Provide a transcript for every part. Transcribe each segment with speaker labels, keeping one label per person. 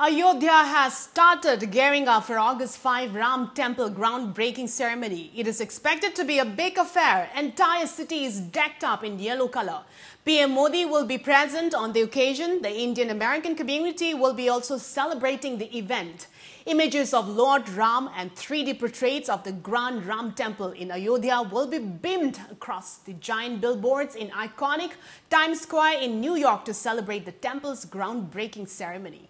Speaker 1: Ayodhya has started gearing up for August 5 Ram Temple groundbreaking ceremony. It is expected to be a big affair. Entire city is decked up in yellow color. PM Modi will be present on the occasion. The Indian American community will be also celebrating the event. Images of Lord Ram and 3D portraits of the Grand Ram Temple in Ayodhya will be beamed across the giant billboards in iconic Times Square in New York to celebrate the temple's groundbreaking ceremony.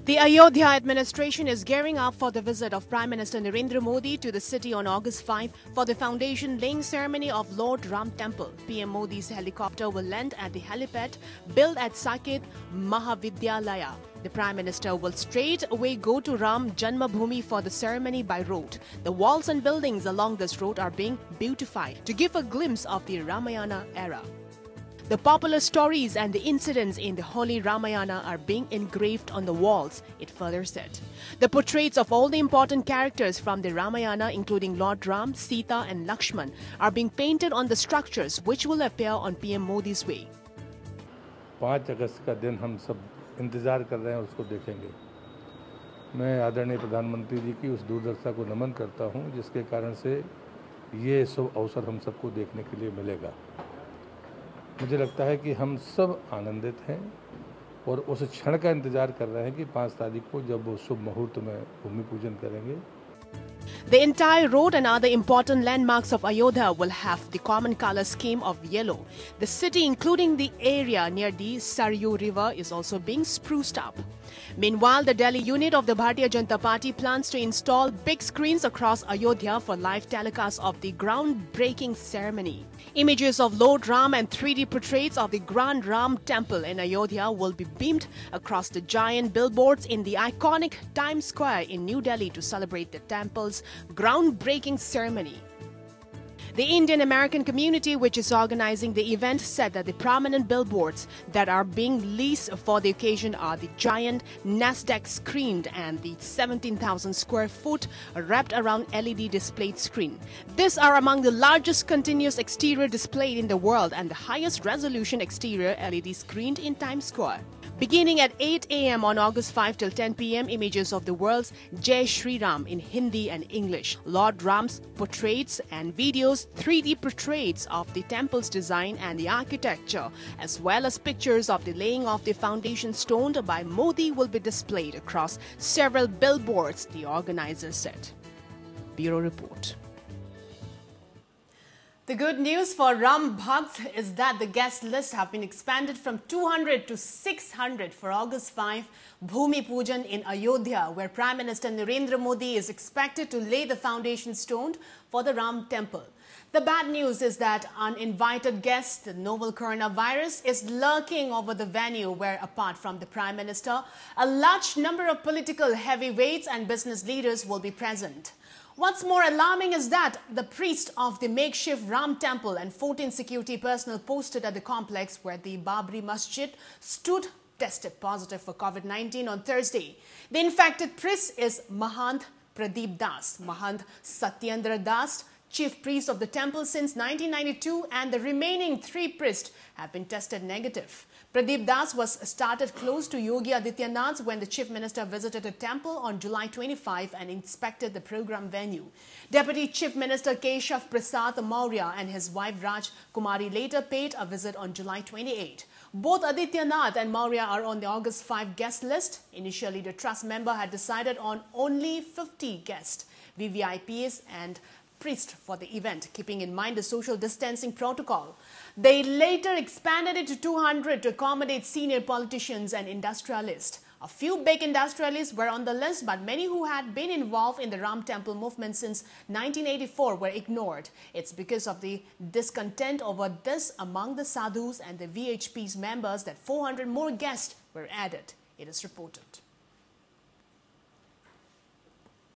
Speaker 1: The Ayodhya administration is gearing up for the visit of Prime Minister Narendra Modi to the city on August 5 for the foundation laying ceremony of Lord Ram Temple. PM Modi's helicopter will land at the helipad built at Saket Mahavidyalaya. The Prime Minister will straight away go to Ram Janmabhoomi for the ceremony by road. The walls and buildings along this road are being beautified to give a glimpse of the Ramayana era. The popular stories and the incidents in the Holy Ramayana are being engraved on the walls, it further said. The portraits of all the important characters from the Ramayana, including Lord Ram, Sita and Lakshman, are being painted on the structures which will appear on PM Modi's way.
Speaker 2: 5 अगस्त का दिन हम सब इंतज़ार कर रहे हैं, उसको देखेंगे। मैं आदरणीय प्रधानमंत्री जी की उस दूरदर्शिता को नमन करता हूं, जिसके कारण से ये सब अवसर हम सबको देखने के लिए मिलेगा। मुझे लगता है कि हम सब आनंदित हैं और उस क्षण का इंतजार कर रहे हैं कि 5 तारीख को जब वो शुभ मुहूर्त में भूमि पूजन करेंगे।
Speaker 1: The entire road and other important landmarks of Ayodhya will have the common color scheme of yellow. The city, including the area near the Saryu River, is also being spruced up. Meanwhile, the Delhi unit of the Bharatiya Janata Party plans to install big screens across Ayodhya for live telecast of the groundbreaking ceremony. Images of Lord Ram and 3D portraits of the Grand Ram Temple in Ayodhya will be beamed across the giant billboards in the iconic Times Square in New Delhi to celebrate the temple's groundbreaking ceremony. The Indian American community, which is organizing the event, said that the prominent billboards that are being leased for the occasion are the giant Nasdaq screened and the 17,000 square foot wrapped around LED displayed screen. These are among the largest continuous exterior displayed in the world and the highest resolution exterior LED screened in Times Square. Beginning at 8 a.m. on August 5 till 10 p.m., images of the world's Jai Shri Ram in Hindi and English, Lord Ram's portraits and videos, 3D portraits of the temple's design and the architecture, as well as pictures of the laying of the foundation stone by Modi will be displayed across several billboards, the organizers said. Bureau Report. The good news for Ram Bhakt is that the guest list have been expanded from 200 to 600 for August 5 Bhumi Pujan in Ayodhya, where Prime Minister Narendra Modi is expected to lay the foundation stone for the Ram Temple. The bad news is that uninvited guests, the novel coronavirus, is lurking over the venue where, apart from the Prime Minister, a large number of political heavyweights and business leaders will be present. What's more alarming is that the priest of the makeshift Ram Temple and 14 security personnel posted at the complex where the Babri Masjid stood tested positive for COVID-19 on Thursday. The infected priest is Mahant Pradeep Das, Mahant Satyendra Das, chief priest of the temple since 1992, and the remaining 3 priests have been tested negative. Pradeep Das was started close to Yogi Adityanath when the chief minister visited the temple on July 25 and inspected the program venue. Deputy Chief Minister Keshav Prasad Maurya and his wife Raj Kumari later paid a visit on July 28. Both Adityanath and Maurya are on the August 5 guest list. Initially, the trust member had decided on only 50 guests, VVIPs and priests for the event, keeping in mind the social distancing protocol. They later expanded it to 200 to accommodate senior politicians and industrialists. A few big industrialists were on the list, but many who had been involved in the Ram Temple movement since 1984 were ignored. It's because of the discontent over this among the sadhus and the VHP's members that 400 more guests were added, it is reported.